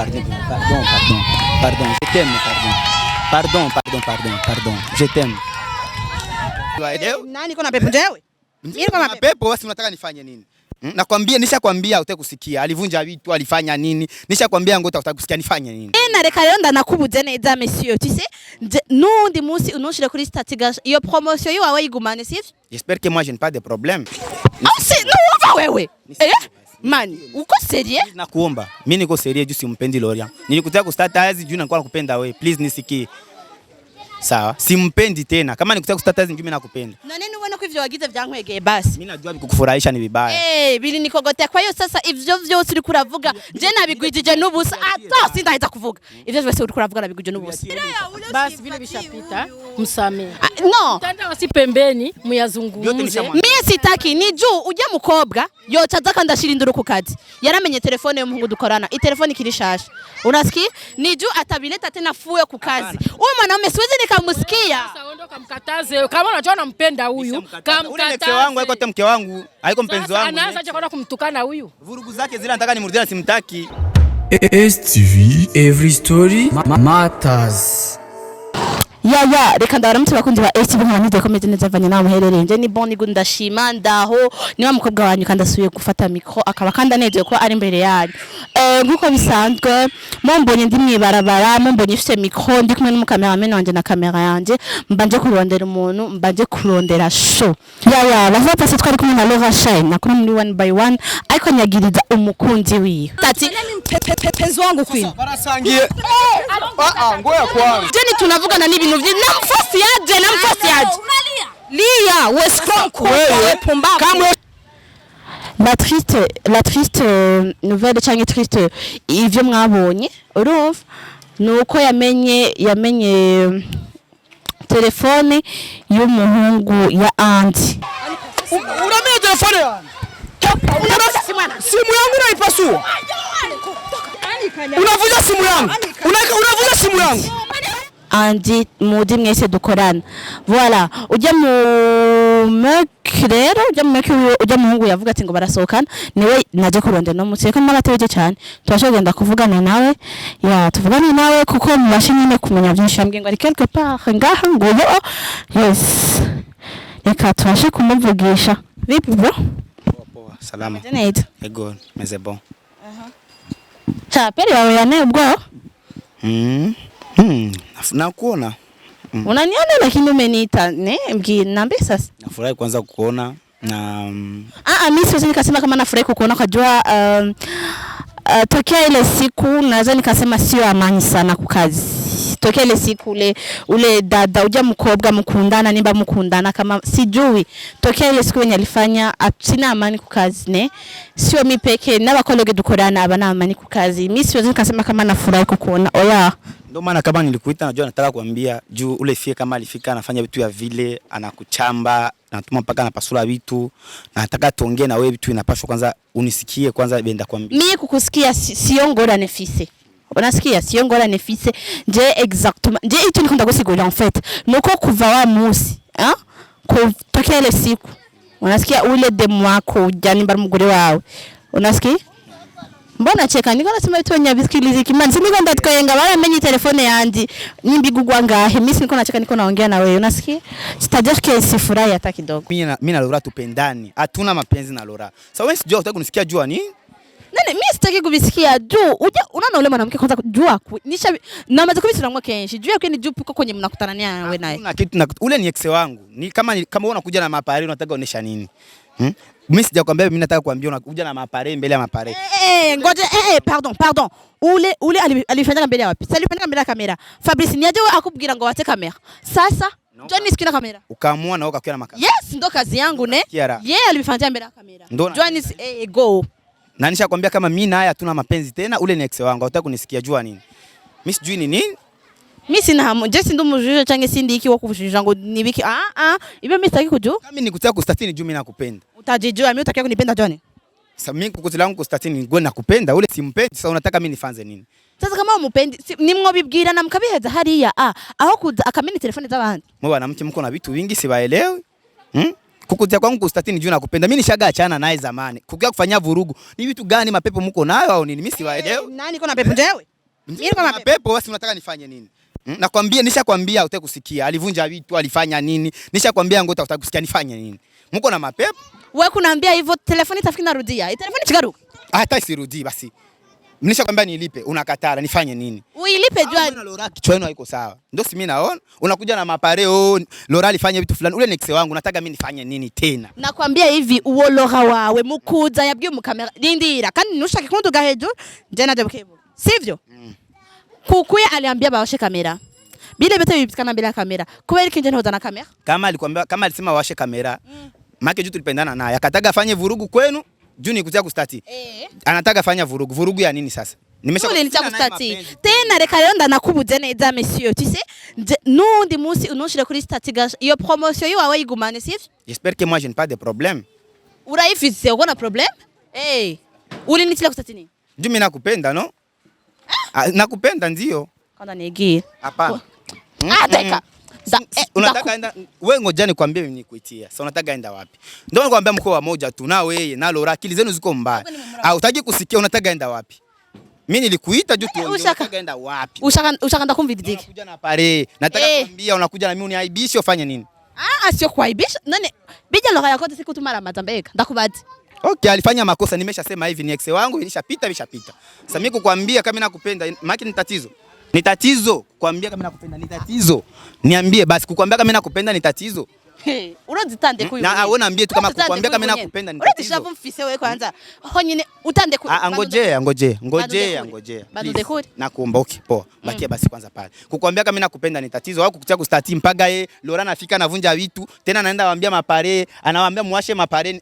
je t'aime, pardon, je t'aime. Nani kona pepo jewe? Nini kona pepo basi unataka nifanye nini? Nakwambia nishakwambia utaki kusikia. Alivunja vitu, alifanya nini? Nishakwambia ngo utataka kusikia nifanye nini? Na reka rero ndanakubuze neza monsieur. Tu sais, nundi musi unoshire kuri statiga iyo promotion yiwawe yigumane sivyo? J'espère que moi je n'ai pas de problème. Si no wava wewe. Man, uko serious? Nakuomba. Mimi niko serious juu simpendi Lorian. Nilikutaka kustart hizi juu nakuwa nakupenda wewe. Please nisikie. Sawa, simpendi tena. Kama nikutaka kustart hizi juu mimi nakupenda. Na nini uone ko ivyo wagize vyankwegeye basi? Mimi najua bikukufurahisha ni vibaya. Bili nikogotea. Kwa hiyo sasa ivyo vyose uri kuravuga je nabigwijije n'ubusa ata sindahita kuvuga. Ivyo vyose uri kuravuga nabigwijije n'ubusa. Basi vile bishapita, msamee. No. Tanda wasi pembeni muyazungumze. Mimi sitaki ni juu uje mukobwa yoca zaka ndashirindura ku kazi. Yaramenye telefone yo muhungu dukorana. I telefone kirishasha. Unasikia? Ni juu atabileta tena fuyo ku kazi. Huyu mwanaume siwezi nikamsikia. Sasa ondoka mkataze. Kama unajua unampenda huyu, kamkataze. Ule mke wangu haiko hata mke wangu, haiko mpenzi wangu. Anaanza acha kwenda kumtukana huyu. Vurugu zake zile nataka nimrudie simtaki. STV Every Story Matters. Reka ndabaramutse bakunzi ba STV nk'abandi komeze neza vanye nawe muherereye nje ni boni gundashima ndaho ni wa mukobwa wanyu kandi asuye gufata mikro akaba kandi anezeje ko ari imbere yanyu nkuko bisanzwe mumbonye ndi mwibarabara mumbonye ifite mikro ndi kumwe n'umukameraman wanje na kamera yanje mbanje kurondera umuntu mbanje kurondera show bavata se twari kumwe na Laura Shine nakuri muri one by one ariko nyagiriza umukunzi wiwe tati penzi wangu kwini barasangiye ngoya kwanza jeni tunavugana n'ibintu namfasi yaje Lia weskonko wewe pumbavu la triste nouvelle cyangwa triste ivyo mwabonye urumva nuko yamenye telefone y'umuhungu ya Anti. Unamenye telefone yangu? Simu yangu unaipasua? Unavuja simu yangu? Unavuja simu yangu? Andi mudi mwese dukorana. Voilà, ujya mu mekrero, ujya muhungu yavuga ati ngo barasohokana, niwe naje kurondera no mutse kandi n'abateje cyane. Twashogenda kuvugana nawe, tuvugane nawe kuko mubashe nyine kumenya byinshi ambwe ngo ari quelque part ngaha ngo yes. Reka twashe kumuvugisha. Vipi bro? Poa, salama. Ego, meze bon. Pere yawe yane bwo? Nakuona. Unaniona lakini umeniita niambie sasa. Nafurahi kwanza kukuona na mimi siwezi nikasema kama nafurahi kukuona kujua tokea ile siku naweza nikasema sio amani sana kukazi. Tokea ile siku ule dada uja mkobwa mkundana nimba mkundana kama sijui tokea ile siku yenye alifanya sina amani kukazi ne sio mimi peke n'abakologe dukorana abana amani kukazi. Mimi siwezi nikasema kama nafurahi kukuona ndio maana kama nilikuita najua nataka kuambia juu ule fie kama alifika anafanya vitu ya vile anakuchamba anatuma mpaka anapasula vitu na nataka tuongee na wewe vitu inapaswa kwanza unisikie kwanza benda kuambia mimi kukusikia sio ngora nefise unasikia sio ngora nefise je exactement je icyo nikunda gusigura en fait nuko kuva wa musi kutokea ile siku unasikia ule demu wako ujani mbar mugore wawe unasikia mbona cheka niko nasema vitu nyabisikilize kimani sindi kwenda tkoyenga baramenye telefone yandi nimbigugwa ngahe mimi niko nacheka niko naongea na wewe unasikia c'est-à-dire que sifurahi hata kidogo mimi na Laura tupendani hatuna mapenzi na Laura sasa wewe sijua unataka kunisikia jua nini nani mimi sitaki kubisikia juu unaona ule mwanamke kwanza jua nisha namaze kubisira mwa kenshi juu yake ni juu piko kwenye mnakutana wewe naye kuna kitu ule ni ex wangu ni kama wewe unakuja na mapari unataka uonesha nini mimi sijakwambia mimi nataka kuambia unakuja na mapare mbele ya mapare. Ngoja pardon. Ule alifanya mbele ya wapi? Sasa alifanya mbele ya kamera. Fabrice niaje wewe akubwira ngo wate kamera. Sasa Johnny sikina kamera. Ukaamua na ukakuwa na makamera. Yes, ndo kazi yangu ne. Yeye alifanya mbele ya kamera. Johnny go. Na nishakwambia kama mimi naye hatuna mapenzi tena ule ni ex wangu. Hutaki kunisikia jua nini? Mimi sijui ni nini? Mimi sina hamu. Je sindo mujuje change sindi iki wako kujuje ngo ni wiki ibe mimi sitaki kujua. Kama nikutaka kustatini juu mimi nakupenda. Utajijua mimi utakia kunipenda Johnny. Sasa mimi kukuzila wangu kustatini ngo nakupenda ule simpendi sasa unataka mimi nifanze nini? Sasa kama umupendi nimwobibwira na mkabiheza hariya aho kuza akameni telefone z'abandi. Mwana mke mko na vitu vingi sibaelewi. Kukuzia kwangu kustatini juu nakupenda mimi nishaga achana naye zamani. Kukia kufanya vurugu ni vitu gani mapepo mko nayo au nini mimi sibaelewi. Nani iko na pepo jewe? Mimi kama mapepo basi unataka nifanye nini? Nakwambia nishakwambia utaki kusikia. Alivunja vitu, alifanya nini? Nishakwambia ngota utaki kusikia nifanye nini? Mko na mapepo? Wewe kunaambia hivyo telefoni itafikiri narudia. Telefoni chikaruka. Hata isirudi basi. Nishakwambia nilipe, unakatara nifanye nini? Uilipe jua. Na Lora kichwa yenu haiko sawa. Ndio si mimi naona. Unakuja na mapare Lora alifanya vitu fulani. Ule next wangu nataka mimi nifanye nini tena? Nakwambia hivi uwo Lora wawe mukuza yabwiye mu kamera. Ndindira kandi nushaka kunduga hejuru je naje bukebo. Sivyo? Kukuye aliambia bawashe kamera. Bile bete bipitikana bila kamera. Kweli kinje nhoza na kamera? Kama alikwambia kama alisema washe kamera. Make juu tulipendana naye. Akataka afanye vurugu kwenu. Juu nikutia kustati. Anataka afanya vurugu. Vurugu ya nini sasa? Ule nita kustati. Tena reka rero ndanakubuze neza monsieur. Tu sais, nundi musi unoshire kuri stati iyo promotion yo wawe igumane sivyo? J'espère que moi je n'ai pas de problème. Uraifise uko na problem? Uli nitila kustati nini? Juu mimi nakupenda no? Nakupenda ndio. Kanda nigie. Hapana. Teka. Unataka enda wewe ngoja nikwambie mimi nikuitia. Sasa unataka enda wapi? Ndio nikwambia mko moja tu na wewe na Lora akili zenu ziko mbaya. Hutaki kusikia unataka enda wapi? Mimi nilikuita juu tu unataka enda wapi? Ushaka ndakumvididike. Unakuja na pare. Nataka kuambia unakuja na mimi uniaibishe ufanye nini? Sio kuaibisha. Nani? Bija Lora yako siku tumara matambeka. Ndakubati. Okay, alifanya makosa nimeshasema hivi ni ex wangu ilishapita. Sasa mimi kukwambia kama nakupenda maki ni tatizo. Ni tatizo kukwambia kama nakupenda ni tatizo. Niambie basi kukwambia kama nakupenda ni tatizo. Urazitande kuyu. Na wewe niambie tu kama kukwambia kama nakupenda ni tatizo. Urazishavu mfise wewe kwanza. Honyine utande kuyu. Ngojea. Nakuomba okay, poa. Bakia basi kwanza pale. Kukwambia kama nakupenda ni tatizo au kukutia kustati mpaka Lora nafika anavunja vitu, tena anaenda waambia mapare, anawaambia muwashe mapare,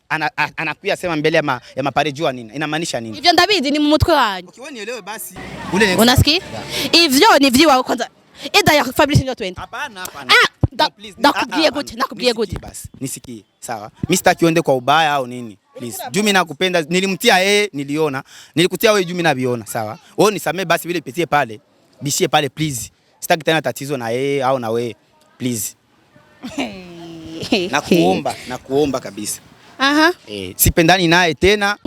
anakuya sema mbele ya mapare jua nini? Inamaanisha nini? Hivyo David ni mumutwe wanyu. Okay, wewe nielewe basi. Unasikia? Hivyo ni viewer kwanza. Ida ya Fabrice ndio 20. Hapana. Nakubie good. Basi nisikie. Sawa. Mimi sitaki uende kwa ubaya au nini? Please. Juu mimi nakupenda, nilimtia niliona. Nilikutia wewe juu mimi naviona, sawa? Wewe nisamee basi vile pitie pale. Bishie pale please. Sitaki tena tatizo na au na wewe. Please. Nakuomba kabisa. Sipendani naye tena.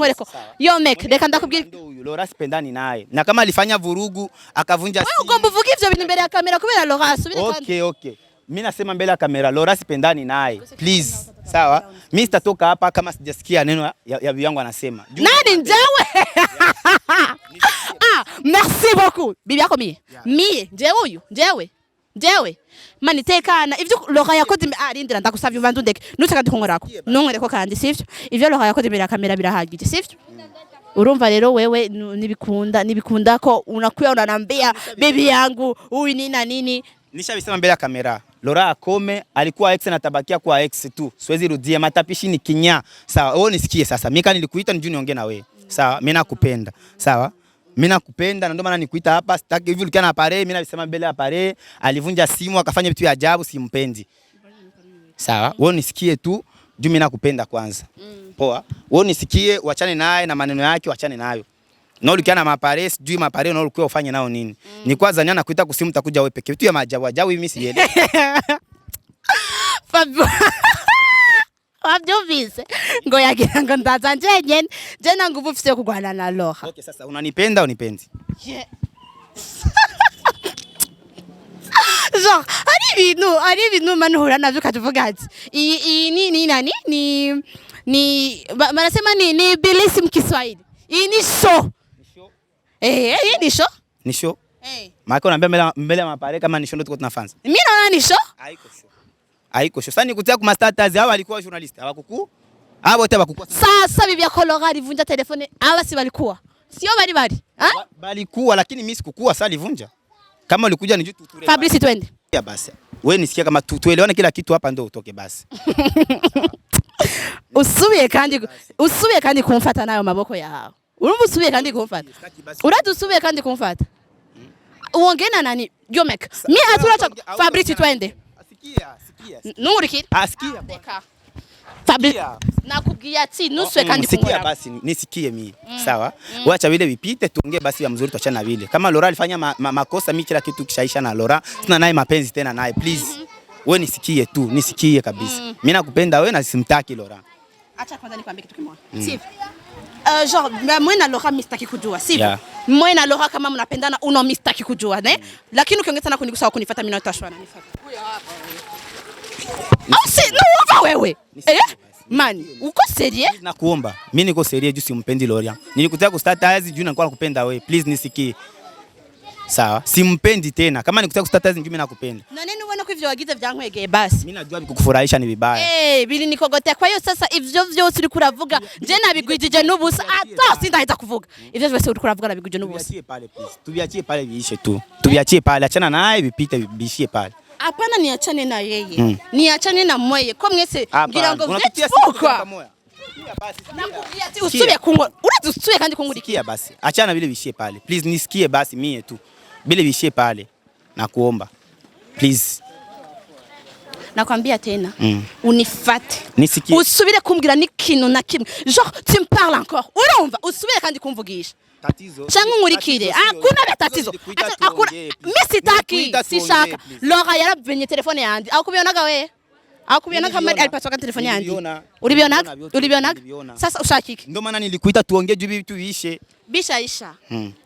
Yo make, reka ndakubwira. Lora sipendani naye. Na kama alifanya vurugu, akavunja simu. Wewe ugomba uvuga ivyo bintu mbele ya kamera kubera Lora asubire kandi. Okay. Mimi nasema mbele ya kamera Lora sipendani naye. Please. Sawa? Mimi sitatoka hapa kama sijasikia neno ya bibi yangu anasema. Nani njewe? Merci beaucoup. Bibi yako mie. Njewe. Mani tekana. Ivyo Lora yakoze arindira ndakusavye ubantu ndeke. Nutaka ndikongerako. Nongereko kandi sivyo? Ivyo Lora yakoze mbele ya kamera birahagije sivyo? Urumva rero wewe nibikunda ko unakuya unanambia bibi yangu huyu nini. Nishabisema mbele ya kamera. Lora akome alikuwa ex na tabakia kwa ex tu. Siwezi rudia matapishi ni kinya. Sawa, wewe nisikie sasa. Mimi kama nilikuita njoo niongee na wewe. Sawa, mimi nakupenda. Sawa? Mimi nakupenda na ndio maana nikuita hapa. Sitaki hivi ulikia na pare, mimi nabisema mbele ya pare, alivunja simu akafanya vitu vya ajabu simpendi. Sawa? Wewe nisikie tu, njoo mimi nakupenda kwanza. Poa. Wewe nisikie, uachane naye na maneno yake, uachane nayo. Na ulikia na mapare, sijui mapare na ulikuwa ufanye nao nini? Ni kwanza nyana kuita kusimu takuja wewe peke. Vitu ya maajabu mimi sielewi. Wabyumvise ngo yagira ngo ndaza njenye jena nguvu ufise kugwana na Lora. Okay, sasa unanipenda au unipendi? Genre ari ibintu manhura navyo kavuga ati iyi ni nani ni manasema ni bilisi mkiswahili. Hii ni show. Hii ni show? Ni show? Maana unaambia mbele ya mapare kama ni show ndio tuko tunafanya. Mimi naona ni show? Haiko show. Sasa nikutia kwa status hao walikuwa journalist. Hawakuku? Hao wote hawakukuwa. Sasa bibi yako Lora alivunja telefoni. Hawa si walikuwa. Sio bali. Balikuwa lakini mimi sikukua sasa alivunja. Kama ulikuja ni juu tuture. Fabrice twende. Ya basi. Wewe nisikia kama tuelewane kila kitu hapa ndio utoke basi. Usubiye kandi kumfata nayo maboko yao. Urumva usubiye kandi kumfata. Uradusubiye kandi kumfata. Uongee na nani? Jomek. Mimi aturacha Fabrice twende. Sikia. Nungurikira. Sikia. Fabrice. Nakubwiye ati nuswe kandi kumora. Sikia basi nisikie mimi. Sawa? Wacha vile vipite tuongee basi ya mzuri tuachana vile. Kama Lora alifanya makosa mimi kila kitu kishaisha na Lora. Sina naye mapenzi tena naye please. Wewe nisikie kabisa. Mimi nakupenda wewe na simtaki Lora. Acha kwanza nikwambie kitu kimoja. Sivyo? genre mwe na Laura mistaki kujua, sivyo? Yeah. Mwe na Laura kama mnapendana uno mistaki kujua, ne? Lakini ukiongeza na kunigusa kunifuata mimi natashwa na nifuata. Huyo hapa wewe. Au si no wewe. Man, uko serious? Nakuomba. Mimi niko serious juu simpendi Laura. Nilikutaka kustart hizi juu nakuwa nakupenda wewe. Please nisikie. Sawa, simpendi tena. Kama nikutaka kustart hizi mimi nakupenda. Na nini uone kwa hivyo wagize vyankwege basi? Mimi najua bikukufurahisha ni vibaya. Bili nikogotea. Kwa hiyo sasa ivyo vyose uri kuravuga, je nabigwijije n'ubusa. Ata sindahita kuvuga. Ivyo vyose uri kuravuga nabigwijije n'ubusa. Tubiachie pale please. Tubiachie pale viishe tu. Tubiachie pale, achana naye vipite bishie pale. Hapana, niachane na yeye. Niachane na mweye. Kwa mwese ngira ngo vyetuka. Nakuambia ati usubie kungo. Unatusubie kandi kungurikia basi. Achana vile vishie pale. Please nisikie basi mie tu. Bile vishie pale. Nakuomba. Please. Nakwambia tena. Unifate. Nisikie. Usubire kumbwira n'ikintu na kimwe. Genre tu me parles encore. Urumva? Usubire kandi kumvugisha. Tatizo. Changu ngurikire. Hakuna tatizo. Hakuna. Mimi sitaki. Sishaka. Laura yaravenye telefone yandi. Akubionaga we? Akubionaga kama alipatoka telefone yandi. Ulibionaga? Sasa ushakiki. Ndio maana nilikuita tuongee juu vitu viishe. Bishaisha.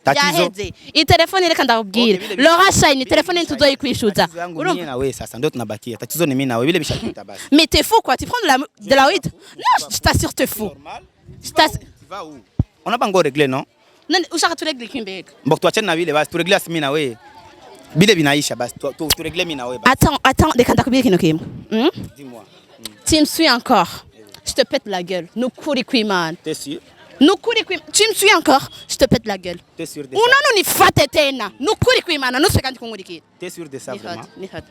Tatizo. Yaheze. I telefone reka ndakubwira. Laura shine telefone tuzoyikwishuza. Urumva na wewe sasa ndio tunabakia. Tatizo ni mimi na wewe vile bishapita basi. Mais t'es fou quoi, tu prends de la weed? Non, je t'assure t'es fou. Je t'assure. Tu vas où? On n'a pas encore réglé non? Non, ushaka tu règle kimbega. Mbona tuachane na vile basi tu réglé mimi na wewe. Bile binaisha basi tu réglé mimi na wewe basi. Attends, reka ndakubwira kintu kimwe. Dis-moi. Tu me suis encore. Je te pète la gueule. Nukuri kwimana. T'es sûr? Nukuri kwimana. Tu me suis encore, je te pète la gueule. T'es sûr de ça? Unono ni fate tena. Nukuri kwimana, nuswe kandi kungurikira. T'es sûr de ça vraiment? Ni fate.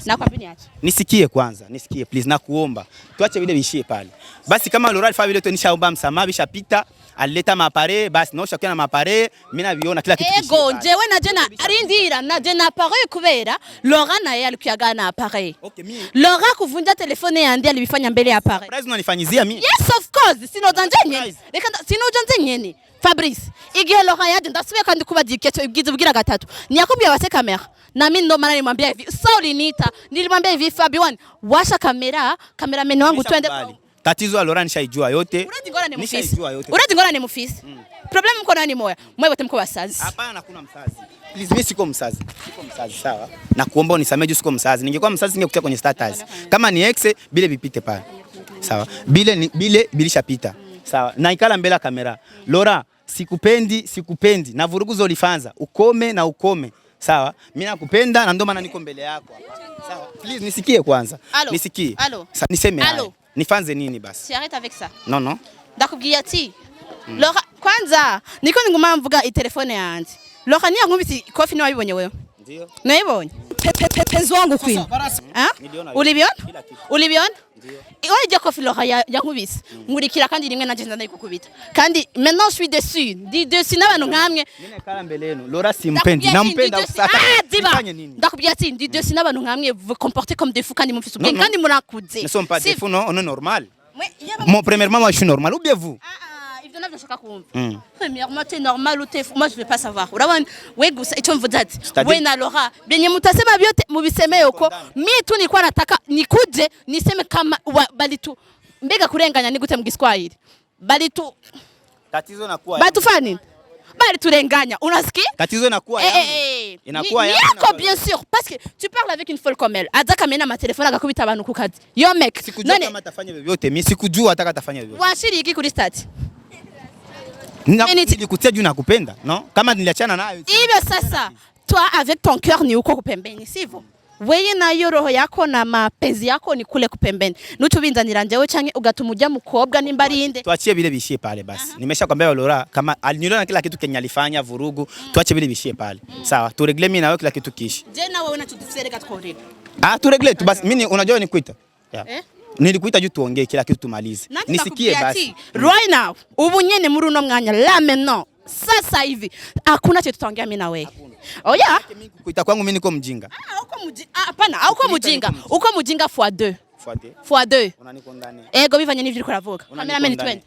Nakwambia niache. Nisikie kwanza, nisikie please, nakuomba. Tuache vile vishie pale. Basi kama Laura alifanya vile tu nishaomba msamaha bishapita, alileta mapare, basi naosha kwa na mapare, mimi naviona kila kitu. Ego, jewe na jena arindira na jena appareil kubera Laura na yeye alikuyaga na appareil. Okay, mimi. Laura kuvunja telefone yandi alibifanya mbele ya appareil. Surprise unanifanyizia mimi? Yes of course, sino danjenye. Reka sino danjenye. Fabrice, igihe Laura yaje ndasubiye kandi kubaza ikecho ibwize ubwira gatatu. Niyakubwiye wase kamera. Na mimi ndo maana nilimwambia hivi. Sauli nita, nilimwambia hivi Fabian, washa kamera, cameraman wangu twende. Tatizo ya Laura nishaijua yote. Uradi ngora ni mufisi. Problem mko nani moya? Mwe wote mko wasazi. Hapana, hakuna msazi. Please mimi siko msazi. Siko msazi sawa. Na kuomba unisamee juu siko msazi. Ningekuwa msazi ningekutia kwenye status. Kama ni ex bile vipite pale. Sawa. Bile bilishapita. Sawa. Na ikala mbele ya kamera. Laura, sikupendi. Na vurugu zolifanza. Ukome. Sawa? Mimi nakupenda na ndio maana niko mbele yako hapa. Sawa? Please nisikie kwanza. Nisikie. Sasa niseme haya. Nifanze nini basi? Si arrête avec ça. Non. Ndakubwiye ati. Laura kwanza niko nguma mvuga telefone yanjye. Laura niya nkubiti kofi ni wabibonye wewe? Ndio. Naibonye. Penzi wangu kwini. Ulibiona? Ndio. Oje kofi Laura ya nkubisi. Ngurikira kandi rimwe na jenda ndayikukubita. Kandi maintenant je suis déçu. Di déçu n'abantu nkamwe. Mimi nakala mbele yenu. Laura simpendi. Nampenda usaka. Nifanye nini? Ndakubwiye ati di déçu n'abantu nkamwe vous comportez comme des fous kandi mufise ubwenge kandi murakuze. Ne sont pas des fous, non, on est normal. Moi premièrement moi je suis normal ou bien vous? Premièrement, tu es normal ou tu es fou. Moi, je ne veux pas savoir. We na Laura. Benye mutasema byote mubiseme yoko. Mimi tu nilikuwa nataka nikuje niseme kama balitu. Mbega kurenganya ni gute mu Giswahili. Balitu. Tatizo nakuwa. Batufani. Baliturenganya. Unasikia? Tatizo nakuwa. Inakuwa yako bien sûr parce que tu parles avec une folle comme elle. Adaka mena ma telefone agakubita abantu kukazi. Yo mec. Sikujua kama atafanya vyovyote. Mimi sikujua ataka atafanya vyovyote. Washiri iki kuri stati. Nilikutia juu nakupenda, no? Kama niliachana nayo. Hivyo sasa, toi avec ton cœur ni uko kupembeni, sivyo? Wewe na yo roho yako na mapenzi yako ni kule kupembeni. Nutubinzanira njewe canke ugatuma ujya mukobwa nimba rinde. Tuachie vile bishie pale basi. Nimeshakwambia Laura kama aliniona kila kitu Kenya alifanya vurugu, tuache vile bishie pale. Sawa, tu regle mimi na wewe kila kitu kishi. Je na wewe unatusereka tukoreka. Tu regle tu basi. Mimi unajua nikuita. Nilikuita juu tuongee kila kitu tumalize. Nisikie basi. Right now, ubu nyene muri uno mwanya la maintenant. Sasa hivi hakuna kitu tutaongea mimi na wewe. Oh yeah. Kuita kwangu mimi niko mjinga. Uko mjinga. Hapana, uko mjinga. Uko mjinga fois 2. Fois 2. Unanikondani. Ego bivanye n'ivyo kuravuga. Cameraman twende.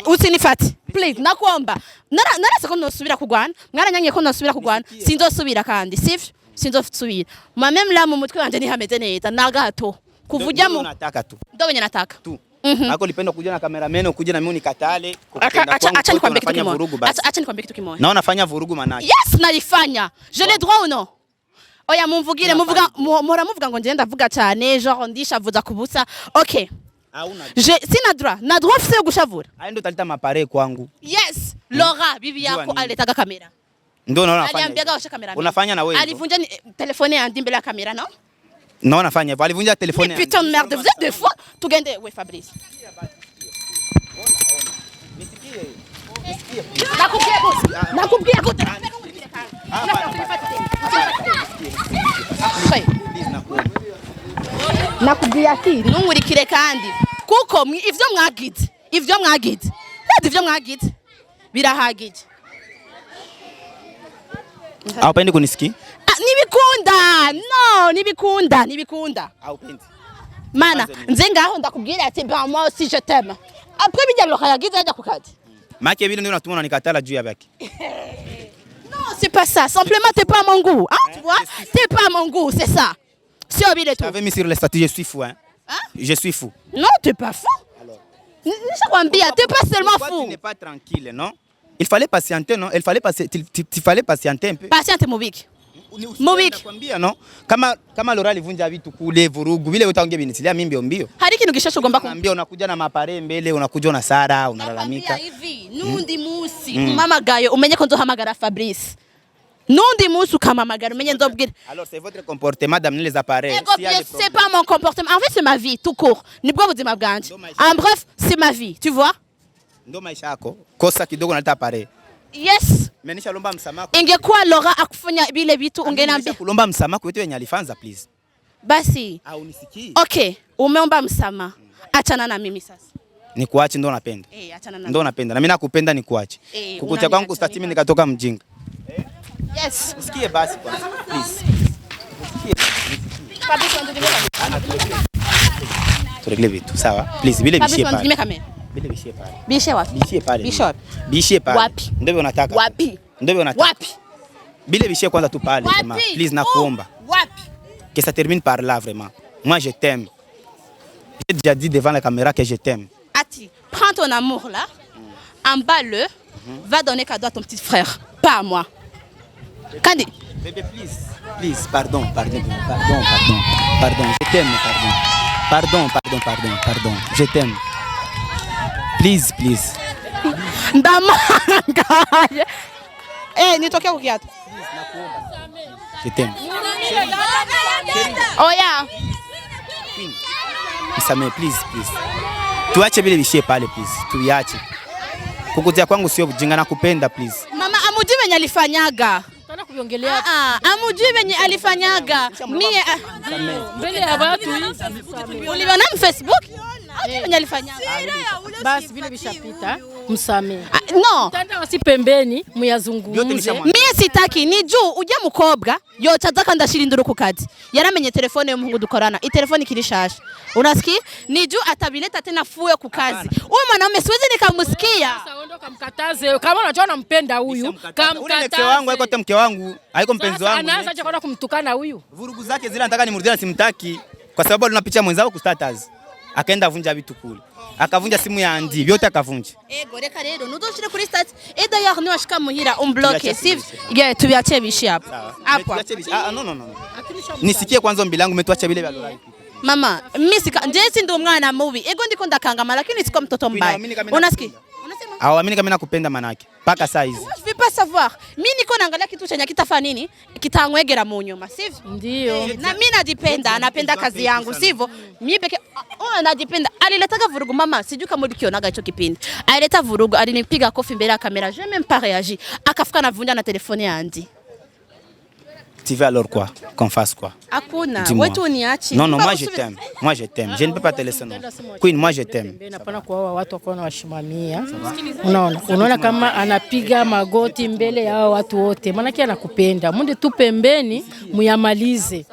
Usinifati. Please nakuomba. Narase ko nosubira kugwana. Mwaranyangiye ko nosubira kugwana. Sinzosubira kandi. Sivyo? sinzofusubira moi-même là mu mutwe wanje ni hameze neza nagato kuvuja mu nataka tu ndo wenye nataka tu Ako lipenda kuja na cameraman ukuje na mimi unikatale acha nikwambie kitu kimoja acha nikwambie kitu kimoja na unafanya vurugu manake yes naifanya je l'ai droit ou non oya mumvugire muvuga muvuga ngo ngenda vuga cyane genre ndishavuza kubusa okay je sina droit na droit fise gushavura ndo talita mapare kwangu yes Laura bibi yako aletaga kamera ndio naona unafanya aliambiaga washa kamera unafanya na wewe alivunja telefone yangu mbele ya kamera no non unafanya hivyo alivunja telefone yangu putain de merde vous êtes deux fois tugende we Fabrice nakubwira gute nakubwira ati ntumurikire kandi kuko ivyo mwagize birahagije haupendi kunisikia nibikunda haupendi mana nze ngaho ndakubwira ati ba moi si je t'aime après bijya Laura yagize ajya kukazi make vile ndio unatuma unanikatala juu ya baki non c'est pas ça simplement t'es pas mon goût hein tu vois t'es pas mon goût c'est ça si on vile tout j'avais mis sur les statuts je suis fou hein je suis fou non t'es pas fou alors nishakwambia t'es pas seulement fou tu n'es pas tranquille non il fallait patienter non il fallait patienter un peu patiente mubiki nakwambia no kama Laura alivunja vitu kule vurugu vile utaongea binisilia mimi mbio hari kintu gishasho gomba kuambia unakuja na mapare mbele unakuja na Sara unalalamika hivi nundi musi umamagayo umenye ko nzohamagara Fabrice nundi musi ukamamagara umenye nzobwira alors c'est votre comportement d'amener les appareils c'est pas mon comportement en fait c'est ma vie tout court nibwo buzima bwanje en bref c'est ma vie tu vois ndo maisha yako kosa kidogo naleta appareil yes menisha lomba msamaha ingekuwa Laura akufanya vile vitu ungeniambia kulomba msamaha kwetu wenye alifanza please basi unisikii okay umeomba msamaha achana na mimi sasa nikuache ndo napenda achana na ndo napenda na mimi nakupenda nikuache kukucha kwangu stati mimi nikatoka mjinga yes usikie basi kwanza please turegle vitu sawa please vile bishie pale vile bishie pale bishie wapi bishie pale wapi ndio unataka wapi ndio unataka wapi vile bishie kwanza tu pale vraiment please nakuomba wapi que ça termine par là vraiment moi je t'aime j'ai déjà dit devant la caméra que je t'aime Ati prends ton amour là emballe-le va donner cadeau à ton petit frère pas à moi Kandi bébé please pardon je t'aime pardon je t'aime please ndamanga nitoke kukiatu je t'aime oya Isame please tuache vile vishie pale please tuiache kukutia kwangu sio kujinga na kupenda please mama amujui venye alifanyaga Kana kuviongelea amujui venye alifanyaga mie mbele ya watu uliona Facebook venye alifanyaga basi vile vishapita msame no tanda wasi pembeni muyazungumze mie sitaki ni juu ujya mukobwa yocaza kandi ashirindura ku kazi yaramenye telefone yo muhungu dukorana telefone kirishasha unasikia ni juu atabileta tena fuyo ku kazi huyu mwanaume siwezi nikamusikia sasa ondoka mkataze kama unajua unampenda huyu kamkataze wangu haiko te mke wangu haiko mpenzi wangu anaanza acha kwenda kumtukana huyu vurugu zake zile nataka nimrudie simtaki kwa sababu alinapicha mwenzao ku status akaenda vunja vitu kule akavunja simu ya Andi vyote akavunja reka rero nudoshire kuri status d'ailleurs ni washika muhira umbloke sivyo yeah tubiache bishi hapa no nisikie kwanza ombi langu umetuacha vile vya Laura mama mimi njesi ndo mwana mubi ndiko ndakangama lakini siko mtoto mbaya unasikia Hawaamini kama nakupenda manake paka saa hizi. Je veux pas savoir. Mimi niko naangalia kitu chenye kitafanya nini? Kitangwegera mu nyuma, sivyo? Ndio. Na mimi najipenda, napenda kazi yangu, sivyo? Mimi peke najipenda. Aliletaga vurugu mama, sijui kama ulikionaga hicho kipindi. Alileta vurugu, alinipiga kofi mbele ya kamera, je même pas réagi. Akafuka navunja na telefone ya Andi. Tu veux alors quoi? Qu'on fasse quoi? Hakuna, wewe uniache. Non, moi je t'aime. Moi je t'aime. Je ne peux pas te laisser non. Queen, moi je t'aime. Hapana kuoa watu wako na washimamia. Unaona kama anapiga magoti mbele ya watu wote. Maana yake anakupenda. Munde tu pembeni muyamalize.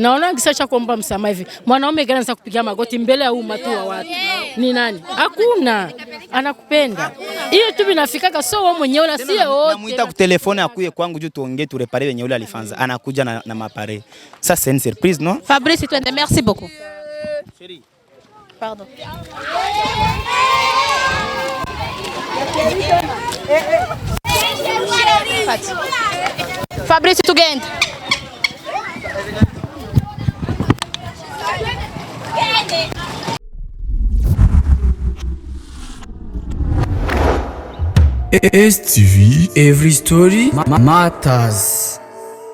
Naona kisha kuomba msamaha hivi. Mwanaume gani kupiga magoti mbele ya umati wa watu? Ni nani? Hakuna. Anakupenda. Hiyo tu binafika so wewe mwenyewe na sie wote. Namuita ku telefone akuye kwangu juu tuongee tu repare wenye ule alifanza. Anakuja na mapare. Ça c'est une surprise, non? Fabrice twende, merci beaucoup. Chérie. Pardon. Fabrice tugende. STV, every story matters.